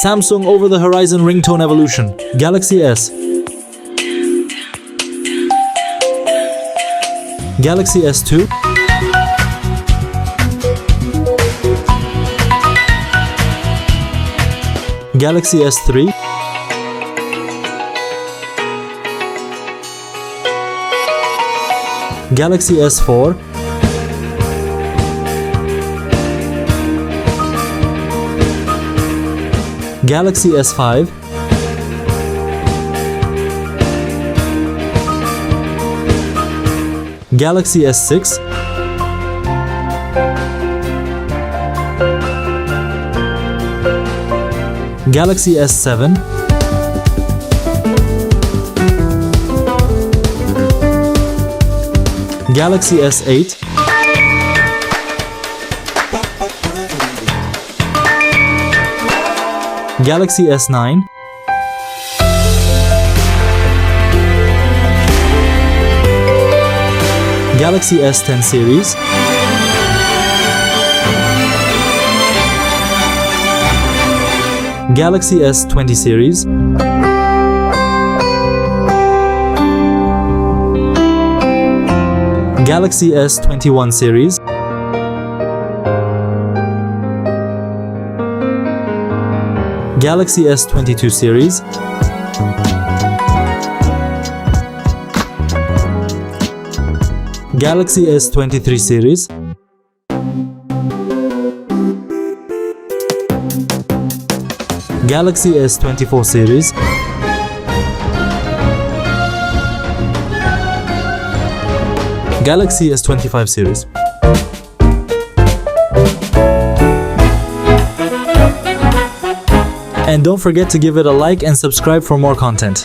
Samsung over-the-horizon ringtone evolution. Galaxy S. Galaxy S2. Galaxy S3. Galaxy S4. Galaxy S5. Galaxy S6. Galaxy S7. Galaxy S8. Galaxy S9. Galaxy S10 series. Galaxy S20 series. Galaxy S21 series. Galaxy S22 series. Galaxy S23 series. Galaxy S24 series. Galaxy S25 series. And don't forget to give it a like and subscribe for more content.